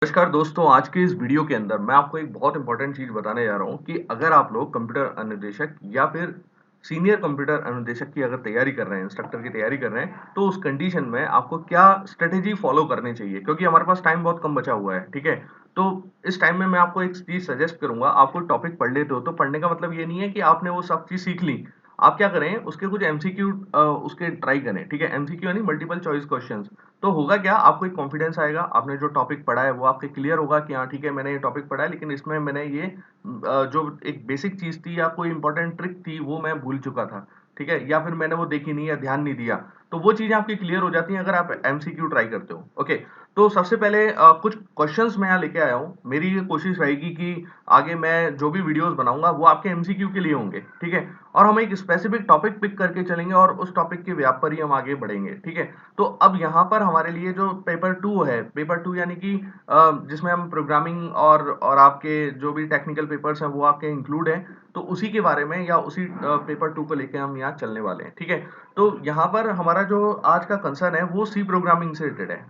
नमस्कार दोस्तों, आज के इस वीडियो के अंदर मैं आपको एक बहुत इंपॉर्टेंट चीज़ बताने जा रहा हूँ कि अगर आप लोग कंप्यूटर अनुदेशक या फिर सीनियर कंप्यूटर अनुदेशक की अगर तैयारी कर रहे हैं, इंस्ट्रक्टर की तैयारी कर रहे हैं, तो उस कंडीशन में आपको क्या स्ट्रेटेजी फॉलो करनी चाहिए क्योंकि हमारे पास टाइम बहुत कम बचा हुआ है, ठीक है? तो इस टाइम में मैं आपको एक चीज़ सजेस्ट करूँगा, आप कोई टॉपिक पढ़ लेते हो, तो पढ़ने का मतलब ये नहीं है कि आपने वो सब चीज़ सीख ली। आप क्या करें, उसके कुछ एमसीक्यू उसके ट्राई करें, ठीक है? एमसीक्यू यानी मल्टीपल चॉइस क्वेश्चंस। तो होगा क्या, आपको एक कॉन्फिडेंस आएगा, आपने जो टॉपिक पढ़ा है वो आपके क्लियर होगा कि हाँ ठीक है, मैंने ये टॉपिक पढ़ा है लेकिन इसमें मैंने ये जो एक बेसिक चीज थी या कोई इंपॉर्टेंट ट्रिक थी वो मैं भूल चुका था, ठीक है, या फिर मैंने वो देखी नहीं या ध्यान नहीं दिया। तो वो चीजें आपकी क्लियर हो जाती हैं अगर आप एमसीक्यू ट्राई करते हो। ओके, तो सबसे पहले कुछ क्वेश्चंस मैं यहाँ लेके आया हूँ। मेरी ये कोशिश रहेगी कि आगे मैं जो भी वीडियोस बनाऊंगा वो आपके एमसीक्यू के लिए होंगे, ठीक है, और हम एक स्पेसिफिक टॉपिक पिक करके चलेंगे और उस टॉपिक के व्याप पर ही हम आगे बढ़ेंगे, ठीक है। तो अब यहाँ पर हमारे लिए जो पेपर टू है, पेपर टू यानी कि जिसमें हम प्रोग्रामिंग और आपके जो भी टेक्निकल पेपर्स हैं वो आपके इंक्लूड हैं, तो उसी के बारे में या उसी पेपर टू को लेके हम यहाँ चलने वाले हैं, ठीक है। तो यहाँ पर हमारा जो आज का कंसर्न है वो सी प्रोग्रामिंग से रिलेटेड है,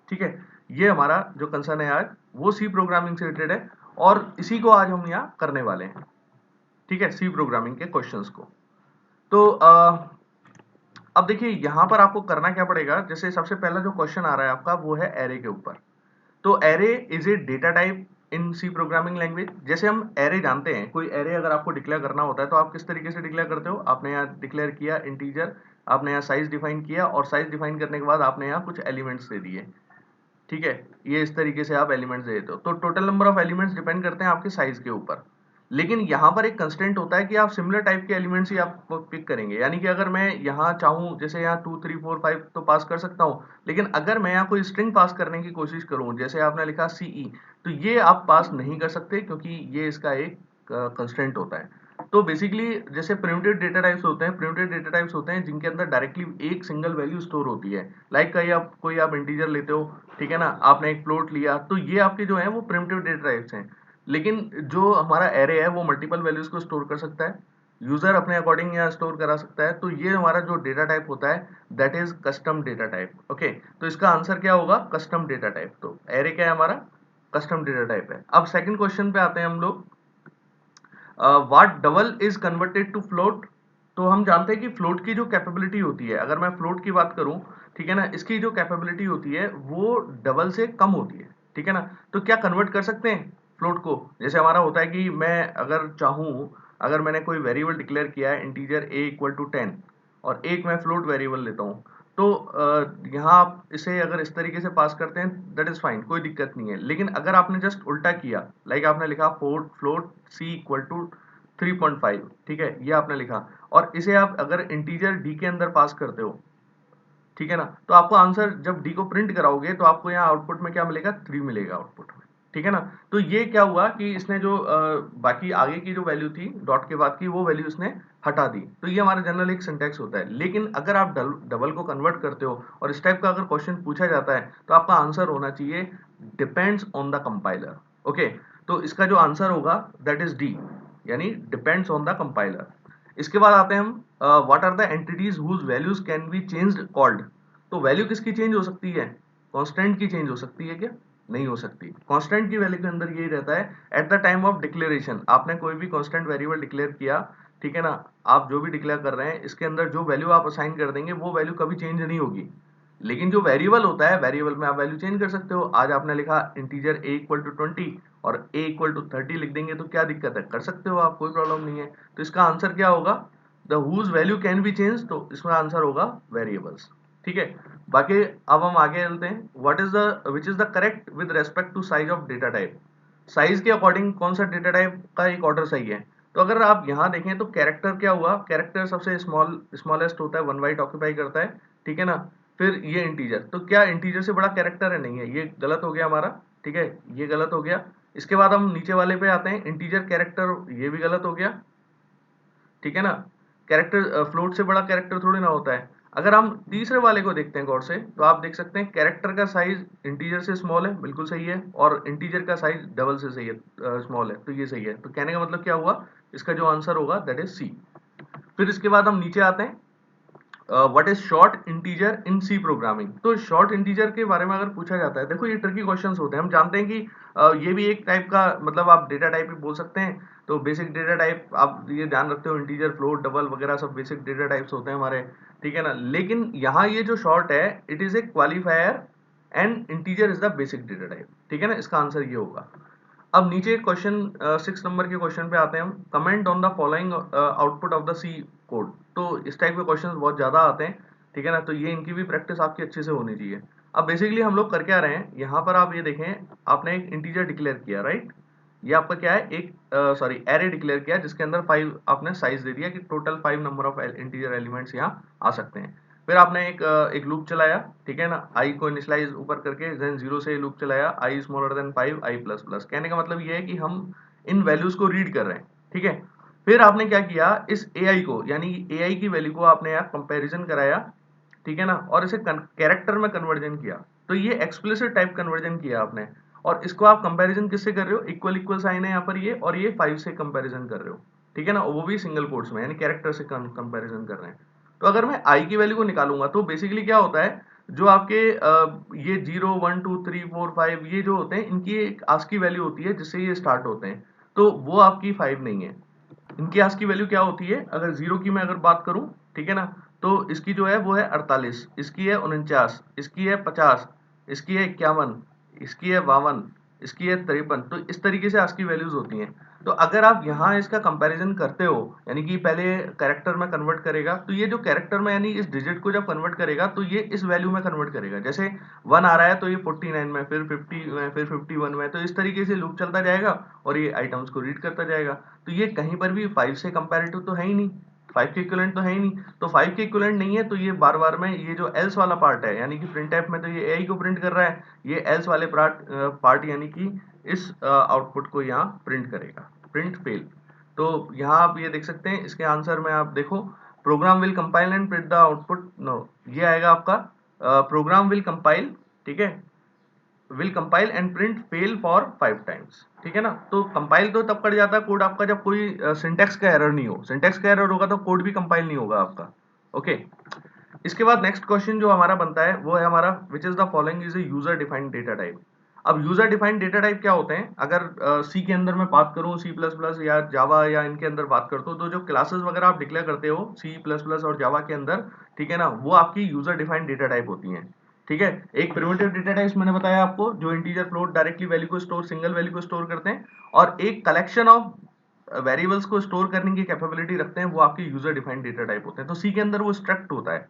ठीक है। ये हमारा जो कंसर्न है आज वो सी प्रोग्रामिंग से रिलेटेड है और इसी को आज हम यहाँ करने वाले हैं, ठीक है, सी प्रोग्रामिंग के क्वेश्चंस को। तो अब देखिए यहाँ पर आपको करना क्या पड़ेगा। जैसे सबसे पहला जो क्वेश्चन आ रहा है आपका वो है एरे के ऊपर। तो array is a data type in C programming language. जैसे हम एरे जानते हैं, कोई एरे अगर आपको डिक्लेयर करना होता है तो आप किस तरीके से डिक्लेयर करते हो। आपने यहाँ डिक्लेयर किया इंटीजर, आपने यहाँ साइज डिफाइन किया और साइज डिफाइन करने के बाद आपने यहाँ कुछ एलिमेंट्स दे दिए, ठीक है। ये इस तरीके से आप एलिमेंट्स दे देते हो। तो total number of elements depend करते हैं आपके साइज के ऊपर। लेकिन यहाँ पर एक कंस्ट्रेंट होता है कि आप सिमिलर टाइप के एलिमेंट्स ही आप पिक करेंगे। यानी कि अगर मैं यहाँ चाहूँ, जैसे यहाँ 2 3 4 5 तो पास कर सकता हूँ, लेकिन अगर मैं यहाँ कोई स्ट्रिंग पास करने की कोशिश करूँ, जैसे आपने लिखा सीई, तो ये आप पास नहीं कर सकते क्योंकि ये इसका एक कंस्ट्रेंट होता है। तो बेसिकली जैसे प्रिमिटिव डेटा टाइप्स होते हैं, प्रिमिटिव डेटा टाइप्स होते हैं जिनके अंदर डायरेक्टली एक सिंगल वैल्यू स्टोर होती है। लाइक कोई आप इंटीजर लेते हो, ठीक है ना, आपने एक फ्लोट लिया, तो ये आपके जो है वो प्रिमिटिव डेटा टाइप्स हैं। लेकिन जो हमारा एरे है वो मल्टीपल वैल्यूज को स्टोर कर सकता है, यूजर अपने अकॉर्डिंग यहाँ स्टोर करा सकता है। तो ये हमारा जो डेटा टाइप होता है that is custom data type. Okay, तो इसका आंसर क्या होगा, कस्टम डेटा टाइप। तो एरे क्या है हमारा, कस्टम डेटा टाइप है। अब सेकंड क्वेश्चन पे आते हैं हम लोग। What double is converted to float. तो हम जानते हैं कि फ्लोट की जो कैपेबिलिटी होती है, अगर मैं फ्लोट की बात करूं, ठीक है ना, इसकी जो कैपेबिलिटी होती है वो डबल से कम होती है, ठीक है ना। तो क्या कन्वर्ट कर सकते हैं फ्लोट को। जैसे हमारा होता है कि मैं अगर चाहूं, अगर मैंने कोई वेरिएबल डिक्लेयर किया है इंटीजर a इक्वल टू 10 और एक मैं फ्लोट वेरिएबल लेता हूं, तो यहाँ आप इसे अगर इस तरीके से पास करते हैं दैट इज फाइन, कोई दिक्कत नहीं है। लेकिन अगर आपने जस्ट उल्टा किया, लाइक आपने लिखा फ्लोट सी इक्वल टू 3.5, ठीक है, ये आपने लिखा और इसे आप अगर इंटीजर डी के अंदर पास करते हो, ठीक है ना, तो आपको आंसर जब डी को प्रिंट कराओगे तो आपको यहाँ आउटपुट में क्या मिलेगा, 3 मिलेगा आउटपुट में, ठीक है ना। तो ये क्या हुआ कि इसने जो बाकी आगे की जो वैल्यू थी डॉट के बाद की, वो वैल्यू इसने हटा दी। तो ये हमारा जनरल एक सिंटैक्स होता है। लेकिन अगर आप डबल को कन्वर्ट करते हो और इस टाइप का अगर क्वेश्चन पूछा जाता है तो आपका आंसर होना चाहिए depends on the compiler. Okay, तो इसका जो आंसर होगा दैट इज डी, यानी डिपेंड्स ऑन द कंपाइलर। इसके बाद आते हैं हम what are the entities whose values can be changed called. तो वैल्यू किसकी चेंज हो सकती है, कांस्टेंट की चेंज हो सकती है क्या, नहीं हो सकती। कांस्टेंट की वैल्यू के अंदर यही रहता है at the time of declaration. आपने कोई भी कांस्टेंट वेरिएबल डिक्लेयर किया, ठीक है ना, आप जो भी डिक्लेयर कर रहे हैं इसके अंदर जो वैल्यू आप असाइन कर देंगे वो वैल्यू कभी चेंज नहीं होगी। लेकिन जो वेरिएबल होता है, वेरिएबल में आप वैल्यू चेंज कर सकते हो। आज आपने लिखा इंटीजर a इक्वल टू 20 और a इक्वल टू 30 लिख देंगे तो क्या दिक्कत है, कर सकते हो आप, कोई प्रॉब्लम नहीं है। तो इसका आंसर क्या होगा, the whose value can be change, तो इसमें आंसर होगा वेरिएबल्स, ठीक है। बाकी अब हम आगे चलते हैं। What is the which is the correct with respect to size of data type. Size के अकॉर्डिंग कौन सा डेटा टाइप का एक ऑर्डर सही है। तो अगर आप यहाँ देखें तो कैरेक्टर क्या हुआ, कैरेक्टर सबसे स्मॉलेस्ट होता है, 1 बाइट ऑक्यूपाई करता है, ठीक है ना। फिर ये इंटीजर, तो क्या इंटीजर से बड़ा कैरेक्टर है, नहीं है, ये गलत हो गया हमारा, ठीक है, ये गलत हो गया। इसके बाद हम नीचे वाले पे आते हैं, इंटीजर कैरेक्टर, ये भी गलत हो गया, ठीक है ना। कैरेक्टर फ्लोट से बड़ा कैरेक्टर थोड़ी ना होता है। अगर हम तीसरे वाले को देखते हैं गौर से, तो आप देख सकते हैं कैरेक्टर का साइज इंटीजर से स्मॉल है, बिल्कुल सही है, और इंटीजर का साइज डबल से सही है, स्मॉल है, तो ये सही है। तो कहने का मतलब क्या हुआ, इसका जो आंसर होगा दैट इज सी। फिर इसके बाद हम नीचे आते हैं, what is short integer in C programming. तो शॉर्ट इंटीजर के बारे में अगर पूछा जाता है, देखो ये ट्रिकी क्वेश्चंस होते हैं, हम जानते हैं कि ये भी एक टाइप का मतलब आप डेटा टाइप ही बोल सकते हैं। तो बेसिक डेटा टाइप आप ये ध्यान रखते हो, इंटीजर, फ्लोट, डबल वगैरह सब बेसिक डेटा टाइप्स होते हैं हमारे, ठीक है ना। लेकिन यहाँ ये जो शॉर्ट है, it is a qualifier and integer is the basic data type, ठीक है ना। इसका आंसर ये होगा। अब नीचे क्वेश्चन 6 नंबर के क्वेश्चन पे आते हैं हम। Comment on the following output of the C code. तो इस टाइप के क्वेश्चंस बहुत ज्यादा आते हैं, ठीक है ना। तो ये इनकी भी प्रैक्टिस आपकी अच्छे से होनी चाहिए। अब बेसिकली हम लोग कर क्या रहे हैं यहाँ पर, आप ये देखें, आपने एक इंटीजर डिक्लेयर किया, राइट। ये आपका क्या है, एक सॉरी एरे डिक्लेयर किया जिसके अंदर 5 आपने साइज दे दिया कि total 5 number of integer elements यहाँ आ सकते हैं। फिर आपने एक लूप चलाया, ठीक है ना, आई को इनिशियलाइज ऊपर करके, देन 0 से लूप चलाया, आई स्मॉलर देन 5, आई प्लस प्लस। कहने का मतलब ये है कि हम इन वैल्यूज को रीड कर रहे हैं, ठीक है। फिर आपने क्या किया, इस एआई को, यानी एआई की वैल्यू को आपने यहाँ कंपैरिजन कराया, ठीक है ना, और इसे कैरेक्टर में कन्वर्जन किया। तो ये एक्सप्लिसिट टाइप कन्वर्जन किया आपने, और इसको आप कंपैरिजन किससे कर रहे हो, इक्वल इक्वल साइन है यहाँ पर ये, और ये 5 से कंपैरिजन कर रहे हो, ठीक है ना, वो भी सिंगल कोट्स में, यानी कैरेक्टर से कंपैरिजन कर रहे हैं। तो अगर मैं आई की वैल्यू को निकालूंगा तो बेसिकली क्या होता है, जो आपके ये 0 1 2 3 4 5 ये जो होते हैं, इनकी एक आस्की वैल्यू होती है जिससे ये स्टार्ट होते हैं, तो वो आपकी 5 नहीं है। इनकी आस्की वैल्यू क्या होती है, अगर 0 की मैं अगर बात करूं, ठीक है ना, तो इसकी जो है वो है 48, इसकी है 49, इसकी है 50, इसकी है 51, इसकी है 52, इसकी है 53। तो इस तरीके से आस्की वैल्यूज होती हैं। तो अगर आप यहाँ इसका कंपैरिजन करते हो, यानी कि पहले कैरेक्टर में कन्वर्ट करेगा, तो ये जो कैरेक्टर में यानी इस डिजिट को जब कन्वर्ट करेगा तो ये इस वैल्यू में कन्वर्ट करेगा। जैसे 1 आ रहा है तो ये 49 में, फिर 50 में, फिर 51 में, तो इस तरीके से लूप चलता जाएगा और ये आइटम्स को रीड करता जाएगा। तो ये कहीं पर भी 5 से कंपैरेटिव तो है ही नहीं, 5 के इक्विवेलेंट तो है ही नहीं। तो 5 के इक्विवेलेंट नहीं है तो ये बार बार में ये जो एल्स वाला पार्ट है, यानी कि प्रिंट टाइप में तो ये एआई को प्रिंट कर रहा है, ये एल्स वाले पार्ट यानी कि इस आउटपुट को यहाँ प्रिंट करेगा, प्रिंट फेल। तो यहाँ आप ये देख सकते हैं, इसके आंसर में आप देखो, program will compile and print the output, no, ये आएगा आपका प्रोग्राम विल कंपाइल, ठीक है, will compile and print fail for 5 times, ठीक है ना। तो कंपाइल तो तब कर जाता है कोड आपका जब कोई सिंटेक्स का एरर नहीं हो, सिंटेक्स का एरर होगा तो कोड भी कंपाइल नहीं होगा आपका, ओके। इसके बाद नेक्स्ट क्वेश्चन जो हमारा बनता है वो है हमारा, विच is the following is a user defined data type. अब यूजर डिफाइंड डेटा टाइप क्या होते हैं, अगर सी के अंदर मैं बात करूं, सी प्लस प्लस या जावा या इनके अंदर बात करता हूं, तो जो क्लासेस वगैरह आप डिक्लेयर करते हो सी प्लस प्लस और जावा के अंदर, ठीक है ना, वो आपकी यूजर डिफाइंड डेटा टाइप होती हैं, ठीक है। एक प्रिमिटिव डेटा टाइप्स मैंने बताया आपको, जो इंटीजर, फ्लोट, डायरेक्टली वैल्यू को स्टोर, सिंगल वैल्यू को स्टोर करते हैं, और एक कलेक्शन ऑफ वेरिएबल्स को स्टोर करने की कैपेबिलिटी रखते हैं, वो आपके यूजर डिफाइंड डेटा टाइप होते हैं। तो सी के अंदर वो स्ट्रक्ट होता है,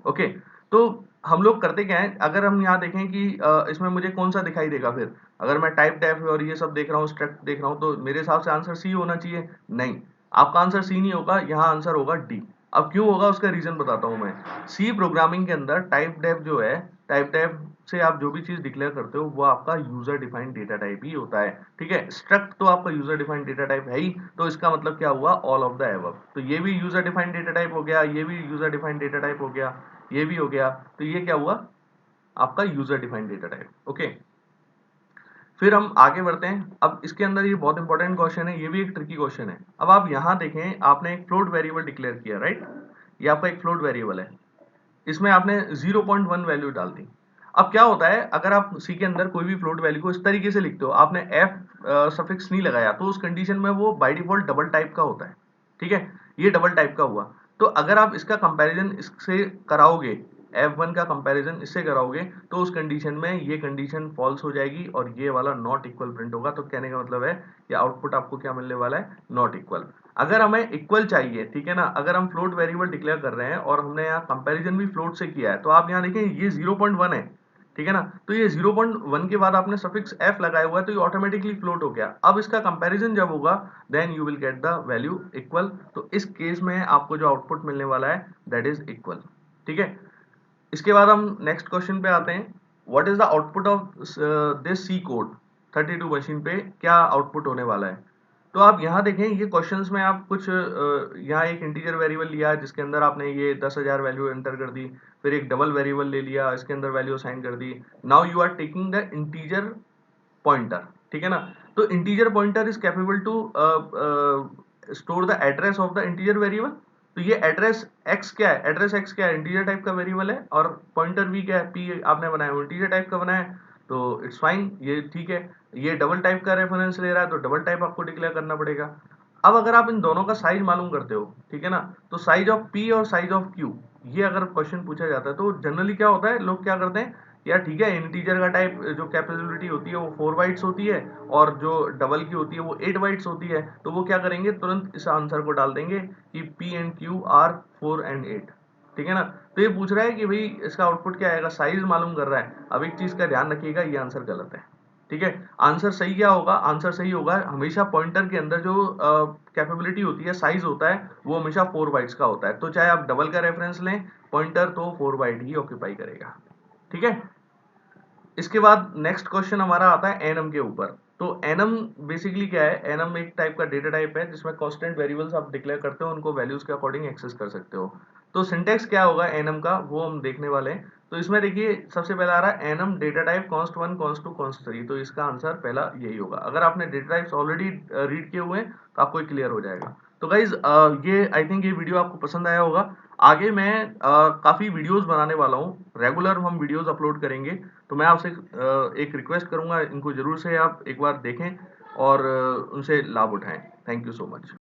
ओके। तो हम लोग करते क्या है, अगर हम यहाँ देखें कि इसमें मुझे कौन सा दिखाई देगा, फिर अगर मैं टाइप टैप और ये सब देख रहा हूँ, स्ट्रक्ट देख रहा हूँ, तो मेरे हिसाब से आंसर सी होना चाहिए। नहीं, आपका आंसर सी नहीं होगा, यहाँ आंसर होगा डी। अब क्यों होगा उसका रीजन बताता हूँ मैं। सी प्रोग्रामिंग के अंदर टाइप टैप जो है, टाइप टैप से आप जो भी चीज डिक्लेयर करते हो वो आपका यूजर डिफाइंड डेटा टाइप ही होता है, ठीक है। स्ट्रक्ट तो आपका यूजर डिफाइंड डेटा टाइप है ही, तो इसका मतलब क्या हुआ, ऑल ऑफ द एबव। तो ये भी यूजर डिफाइंड डेटा टाइप हो गया, ये भी यूजर डिफाइंड डेटा टाइप हो गया, ये भी हो गया। तो ये क्या हुआ, आपका user defined data type, okay. फिर हम आगे बढ़ते हैं। अब इसके अंदर ये बहुत इंपॉर्टेंट क्वेश्चन है, ये भी एक ट्रिकी क्वेश्चन है। अब आप यहाँ देखें, आपने एक फ्लोट वेरिएबल डिक्लेयर किया, राइट। ये आपका एक फ्लोट वेरिएबल है, इसमें आपने 0.1 वैल्यू डाल दी। अब क्या होता है, अगर आप सी के अंदर कोई भी फ्लोट वैल्यू को इस तरीके से लिखते हो, आपने एफ सफिक्स नहीं लगाया, तो उस कंडीशन में वो बाय डिफॉल्ट डबल टाइप का होता है, ठीक है। ये डबल टाइप का हुआ। तो अगर आप इसका कंपैरिजन इससे कराओगे, F1 का कंपैरिजन इससे कराओगे, तो उस कंडीशन में ये कंडीशन फॉल्स हो जाएगी और ये वाला नॉट इक्वल प्रिंट होगा। तो कहने का मतलब है कि आउटपुट आपको क्या मिलने वाला है, नॉट इक्वल। अगर हमें इक्वल चाहिए, ठीक है ना, अगर हम फ्लोट वेरिएबल डिक्लेयर कर रहे हैं और हमने यहाँ कंपैरिजन भी फ्लोट से किया है, तो आप यहाँ देखें ये 0.1 है, ठीक है ना। तो ये 0.1 के बाद आपने सफिक्स f लगाया हुआ है, तो ये ऑटोमेटिकली फ्लोट हो गया। अब इसका कंपैरिजन जब होगा, then you will get the value equal. तो इस केस में आपको जो आउटपुट मिलने वाला है दैट इज इक्वल, ठीक है। इसके बाद हम नेक्स्ट क्वेश्चन पे आते हैं, what is the output of this C code 32 machine पे, क्या आउटपुट होने वाला है। तो आप यहाँ देखें, ये क्वेश्चंस में आप कुछ यहाँ एक इंटीजर वेरिएबल लिया जिसके अंदर आपने ये 10,000 वैल्यू एंटर कर दी, फिर एक डबल वेरिएबल ले लिया, इसके अंदर वैल्यू असाइन कर दी। Now you are taking the integer pointer, ठीक है ना। तो integer pointer is capable to store the address of the integer variable, तो ये एड्रेस x क्या है, एड्रेस x क्या है, इंटीजर टाइप का वेरिएबल है, और पॉइंटर भी क्या है, p आपने बनाया वो इंटीजर टाइप का बनाया है, तो इट्स फाइन, ये ठीक है। ये डबल टाइप का रेफरेंस ले रहा है तो डबल टाइप आपको डिक्लेयर करना पड़ेगा। अब अगर आप इन दोनों का साइज मालूम करते हो, ठीक है ना, तो साइज ऑफ p और साइज ऑफ q, ये अगर क्वेश्चन पूछा जाता है तो जनरली क्या होता है, लोग क्या करते हैं, यार ठीक है, इंटीजर का टाइप जो कैपेबिलिटी होती है वो 4 बाइट्स होती है, और जो डबल की होती है वो 8 बाइट्स होती है, तो वो क्या करेंगे, तुरंत इस आंसर को डाल देंगे कि p and q are 4 and 8, ठीक है ना। तो ये पूछ रहा है कि भाई इसका आउटपुट क्या आएगा, साइज मालूम कर रहा है। अब एक चीज का ध्यान रखिएगा, ये आंसर गलत है, ठीक है। आंसर सही क्या होगा, आंसर सही होगा हमेशा पॉइंटर के अंदर जो कैपेबिलिटी होती है, साइज होता है, वो हमेशा 4 बाइट्स का होता है। तो चाहे आप डबल का रेफरेंस लें, पॉइंटर तो 4 बाइट ही ऑक्यूपाई करेगा, ठीक है। इसके बाद नेक्स्ट क्वेश्चन हमारा आता है एनम के ऊपर। तो एनम बेसिकली क्या है, एनम एक टाइप का डेटा टाइप है जिसमें कांस्टेंट वेरिएबल्स आप डिक्लेयर करते हो, उनको वैल्यूज के अकॉर्डिंग एक्सेस कर सकते हो। तो सिंटेक्स क्या होगा एनम का, वो हम देखने वाले हैं। तो इसमें देखिए सबसे पहला आ रहा है annum data type const 1 const 2 const 3, तो इसका आंसर पहला यही होगा। अगर आपने डेटा टाइप्स ऑलरेडी रीड किए हुए हैं तो आपको क्लियर हो जाएगा। तो गाइज ये आई थिंक ये वीडियो आपको पसंद आया होगा। आगे मैं काफी वीडियोस बनाने वाला हूँ, रेगुलर हम वीडियोस अपलोड करेंगे। तो मैं आपसे एक रिक्वेस्ट करूंगा, इनको जरूर से आप एक बार देखें और उनसे लाभ उठाएं। Thank you so much.